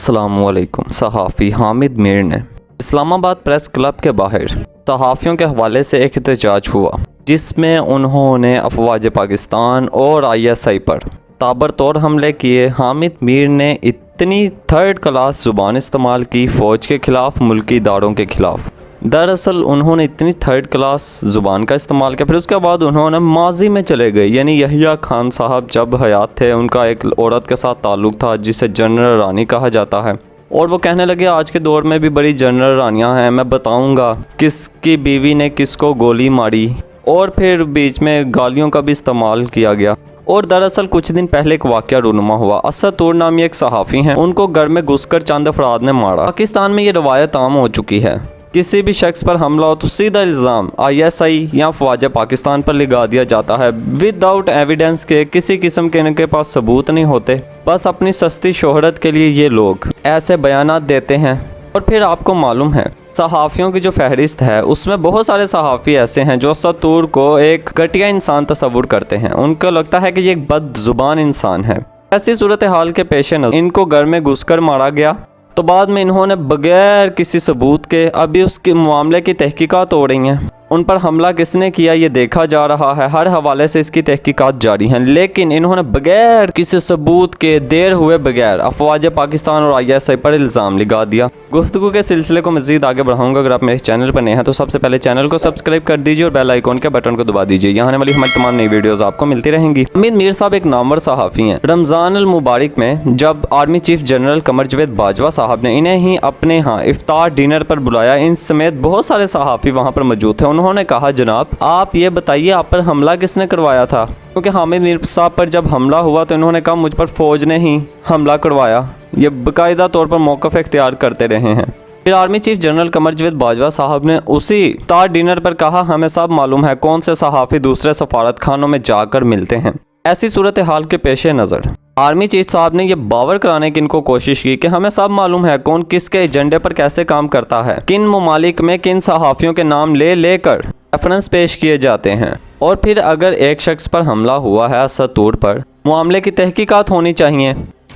अस्सलामुअलैकुम। सहाफ़ी हामिद मीर ने इस्लामाबाद प्रेस क्लब के बाहर सहाफ़ियों के हवाले से एक एहतजाज हुआ, जिसमें उन्होंने अफवाज पाकिस्तान और ISI पर ताबड़तोड़ हमले किए। हामिद मीर ने इतनी थर्ड क्लास ज़ुबान इस्तेमाल की फ़ौज के ख़िलाफ़, मुल्की इदारों के ख़िलाफ़। दरअसल उन्होंने इतनी थर्ड क्लास ज़ुबान का इस्तेमाल किया, फिर उसके बाद उन्होंने माजी में चले गए। यानी यहिया खान साहब जब हयात थे, उनका एक औरत के साथ ताल्लुक़ था जिसे जनरल रानी कहा जाता है, और वो कहने लगे आज के दौर में भी बड़ी जनरल रानियां हैं, मैं बताऊंगा किसकी बीवी ने किसको गोली मारी। और फिर बीच में गालियों का भी इस्तेमाल किया गया। और दरअसल कुछ दिन पहले एक वाक़या रूनुमा हुआ। असद तूर नामी एक सहाफ़ी हैं, उनको घर में घुसकर चंद अफराद ने मारा। पाकिस्तान में ये रवायत आम हो चुकी है, किसी भी शख्स पर हमला हो तो सीधा इल्ज़ाम ISI या फ़ौज पाकिस्तान पर लगा दिया जाता है, विदाउट एविडेंस के। किसी किस्म के इनके पास सबूत नहीं होते, बस अपनी सस्ती शोहरत के लिए ये लोग ऐसे बयानात देते हैं। और फिर आपको मालूम है, सहाफ़ियों की जो फहरिस्त है उसमें बहुत सारे सहाफ़ी ऐसे हैं जो असद तूर को एक घटिया इंसान तस्वुर करते हैं। उनको लगता है कि ये एक बदज़ुबान इंसान है। ऐसी सूरत हाल के पेश नज़र इनको घर में घुसकर मारा गया, तो बाद में इन्होंने बगैर किसी सबूत के अभी उसके मामले की तहकीकात हो रही हैं। उन पर हमला किसने किया ये देखा जा रहा है, हर हवाले से इसकी तहकीकात जारी हैं। लेकिन इन्होंने बगैर किसी सबूत के, देर हुए बगैर अफवाज पाकिस्तान और ISI पर इल्ज़ाम लगा दिया। गुफ्तगू के सिलसिले को मज़ीद आगे बढ़ाऊंगा। अगर आप मेरे चैनल पर नए हैं तो सबसे पहले चैनल को सब्सक्राइब कर दीजिए और बेल आइकॉन के बटन को दबा दीजिए। यहाँ आने वाली हमारी तमाम नई वीडियोज़ आपको मिलती रहेंगी। हामिद मीर साहब एक नामवर सहाफ़ी हैं। रमज़ान अल मुबारक में जब आर्मी चीफ जनरल कमर जवेद बाजवा साहब ने इन्हें ही अपने यहाँ इफ्तार डिनर पर बुलाया, इन समेत बहुत सारे सहाफ़ी वहाँ पर मौजूद थे। उन्होंने कहा, जनाब आप ये बताइए आप पर हमला किसने करवाया था? क्योंकि हामिद मीर साहब पर जब हमला हुआ तो इन्होंने कहा मुझ पर फ़ौज ने ही हमला करवाया। ये बाकायदा तौर पर मौक़िफ़ इख्तियार करते रहे हैं। फिर आर्मी चीफ जनरल कमर जवेद बाजवा साहब ने उसी इफ्तार डिनर पर कहा, हमें सब मालूम है कौन से सहाफ़ी दूसरे सफारत खानों में जाकर मिलते हैं। ऐसी सूरत हाल के पेश नज़र आर्मी चीफ साहब ने यह बावर कराने की इनको कोशिश की कि हमें सब मालूम है कौन किसके एजेंडे पर कैसे काम करता है, किन ममालिक में किन सहाफ़ियों के नाम ले लेकर रेफरेंस पेश किए जाते हैं। और फिर अगर एक शख्स पर हमला हुआ है असद तूर पर, मामले की तहकीकात होनी चाहिए।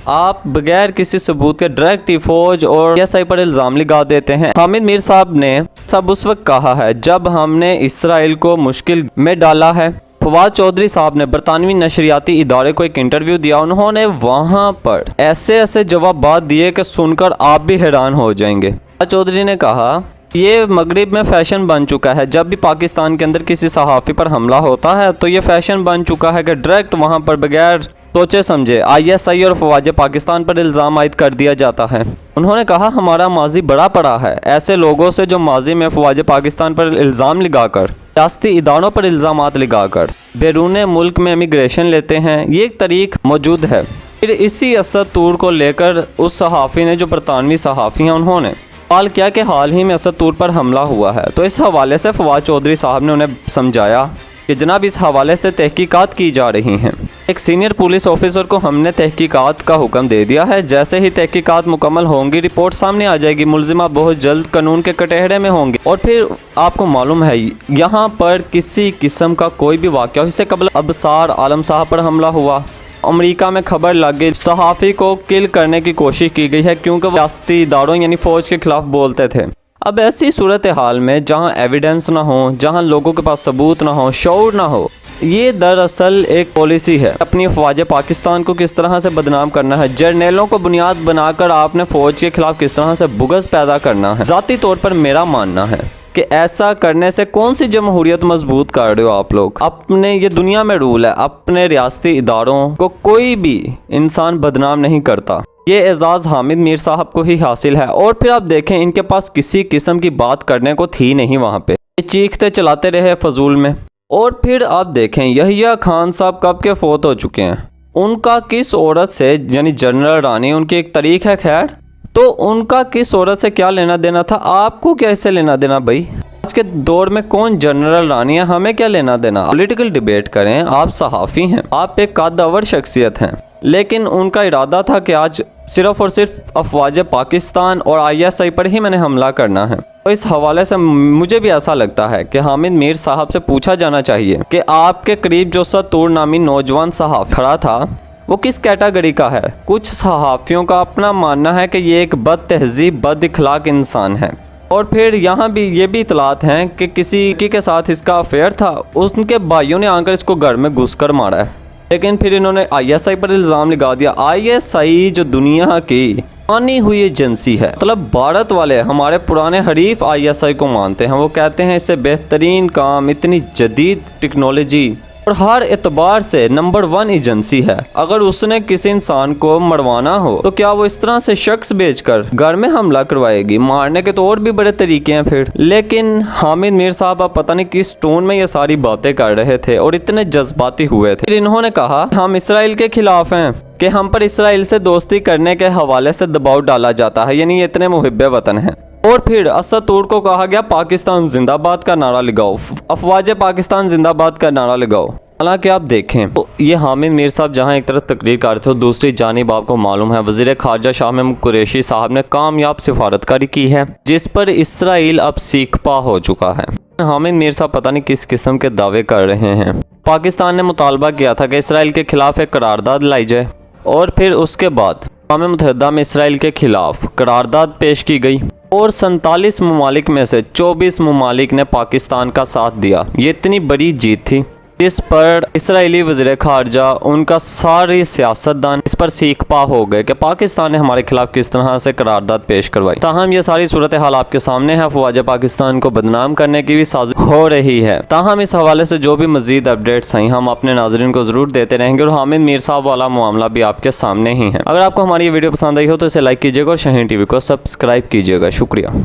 आप बगैर किसी सबूत के डायरेक्ट फ़ौज और ISI पर इल्ज़ाम लगा देते हैं। हामिद मीर साहब ने सब उस वक्त कहा है जब हमने इसराइल को मुश्किल में डाला है। फवाद चौधरी साहब ने बरतानवी नशरियाती इदारे को एक इंटरव्यू दिया, उन्होंने वहाँ पर ऐसे ऐसे जवाब दिए कि सुनकर आप भी हैरान हो जाएंगे। फवाद चौधरी ने कहा ये मगरिब में फ़ैशन बन चुका है, जब भी पाकिस्तान के अंदर किसी सहाफ़ी पर हमला होता है तो ये फ़ैशन बन चुका है कि डायरेक्ट वहाँ पर बगैर सोचे समझे ISI और फ़ौज पाकिस्तान पर इल्ज़ाम आयद कर दिया जाता है। उन्होंने कहा हमारा माजी बड़ा पड़ा है ऐसे लोगों से जो माजी में फ़ौज पाकिस्तान पर इल्ज़ाम लगाकर, सियासी इदारों पर इल्ज़ामात लगाकर बैरून मुल्क में इमिग्रेशन लेते हैं। ये एक तरीक़ मौजूद है। फिर इसी असद तूर को लेकर उस सहाफ़ी ने, जो बरतानवी सहाफ़ी हैं, उन्होंने सवाल किया कि हाल ही में असद तूर पर हमला हुआ है। तो इस हवाले से फवाद चौधरी साहब ने उन्हें समझाया कि जनाब इस हवाले से तहकीकात की जा रही हैं। एक सीनियर पुलिस ऑफिसर को हमने तहकीकात का हुक्म दे दिया है, जैसे ही तहकीकात मुकम्मल होंगी रिपोर्ट सामने आ जाएगी, मुलजिमा बहुत जल्द कानून के कटहरे में होंगे। और फिर आपको मालूम है यहाँ पर किसी किस्म का कोई भी वाक़या, इससे कबल अबसार आलम साहब पर हमला हुआ, अमेरिका में खबर लग गई, सहाफ़ी को किल करने की कोशिश की गई है क्योंकि वो सियासी इदारों यानी फ़ौज के ख़िलाफ़ बोलते थे। अब ऐसी सूरत हाल में जहाँ एविडेंस ना हो, जहाँ लोगों के पास सबूत ना हो, शऊर ना हो, ये दरअसल एक पॉलिसी है अपनी फ़ौज पाकिस्तान को किस तरह से बदनाम करना है, जर्नलों को बुनियाद बनाकर आपने फ़ौज के ख़िलाफ़ किस तरह से बुग़्ज़ पैदा करना है। ज़ाती तौर पर मेरा मानना है कि ऐसा करने से कौन सी जमहूरियत मजबूत कर रहे हो आप लोग। अपने ये दुनिया में रूल है, अपने रियासती इदारों को कोई भी इंसान बदनाम नहीं करता। ये एजाज़ हामिद मीर साहब को ही हासिल है। और फिर आप देखें इनके पास किसी किस्म की बात करने को थी नहीं वहाँ पे, ये चीखते चलाते रहे फजूल में। और फिर आप देखें यहिया खान साहब कब के फोत हो चुके हैं, उनका किस औरत से, यानी जनरल रानी उनकी एक तरीक़ है, खैर तो उनका किस औरत से क्या लेना देना था, आपको कैसे लेना देना भाई। आज के दौर में कौन जनरल रानी है, हमें क्या लेना देना। पॉलिटिकल डिबेट करें, आप सहाफ़ी हैं, आप एक कादावर शख्सियत हैं, लेकिन उनका इरादा था कि आज सिर्फ़ और सिर्फ अफवाज पाकिस्तान और ISI पर ही मैंने हमला करना है। तो इस हवाले से मुझे भी ऐसा लगता है कि हामिद मीर साहब से पूछा जाना चाहिए कि आपके करीब जो असद तूर नामी नौजवान सहाफ़ी खड़ा था, वो किस कैटेगरी का है। कुछ सहाफ़ियों का अपना मानना है कि ये एक बद तहज़ीब बद इखलाक इंसान है। और फिर यहाँ भी ये भी इतलात हैं कि किसी के साथ इसका अफेयर था, उनके भाइयों ने आकर इसको घर में घुस कर मारा है। लेकिन फिर इन्होंने ISI पर इल्ज़ाम लगा दिया। ISI जो दुनिया की मानी हुई एजेंसी है, मतलब भारत वाले हमारे पुराने हरीफ ISI को मानते हैं। वो कहते हैं इससे बेहतरीन काम, इतनी जदीद टेक्नोलॉजी और हर एतबार से नंबर 1 एजेंसी है। अगर उसने किसी इंसान को मरवाना हो तो क्या वो इस तरह से शख्स भेजकर घर में हमला करवाएगी? मारने के तो और भी बड़े तरीके हैं फिर। लेकिन हामिद मीर साहब अब पता नहीं किस टोन में ये सारी बातें कर रहे थे और इतने जज्बाती हुए थे। फिर इन्होंने कहा हम इसराइल के खिलाफ हैं कि हम पर इसराइल से दोस्ती करने के हवाले से दबाव डाला जाता है, यानी ये इतने मुहिब्बे वतन हैं। और फिर असद तुर्क को कहा गया पाकिस्तान जिंदाबाद का नारा लगाओ, अफवाज पाकिस्तान जिंदाबाद का नारा लगाओ। हालांकि आप देखें तो ये हामिद मीर साहब जहां एक तरफ तकरीर कर रहे थे, दूसरी जानिब आपको मालूम है वज़ीर ख़ारजा शाह महमूद कुरैशी साहब ने कामयाब सिफारतकारी की है, जिस पर इसराइल अब सीखपा हो चुका है। हामिद मीर साहब पता नहीं किस किस्म के दावे कर रहे हैं। पाकिस्तान ने मुतालबा किया था कि इसराइल के खिलाफ एक करारदाद लाई जाए और फिर उसके बाद अक़वाम मुत्तहिदा में इसराइल के खिलाफ करारदाद पेश की गई और 47 ममालिक में से 24 ममालिक ने पाकिस्तान का साथ दिया। ये इतनी बड़ी जीत थी जिस पर इसराइली वज़ीर ख़ारजा उनका सारे सियासतदान इस पर सीखपा हो गए कि पाकिस्तान ने हमारे खिलाफ किस तरह से करारदाद पेश करवाई। ताहम ये सारी सूरत हाल आपके सामने है। अफवाज पाकिस्तान को बदनाम करने की भी साजिश हो रही है। ताहम इस हवाले से जो भी मजीद अपडेट्स आई हम अपने नाज़रीन को ज़रूर देते रहेंगे और हामिद मीर साहब वाला मामला भी आपके सामने ही है। अगर आपको हमारी ये वीडियो पसंद आई हो तो इसे लाइक कीजिएगा और शाहीन TV को सब्सक्राइब कीजिएगा। शुक्रिया।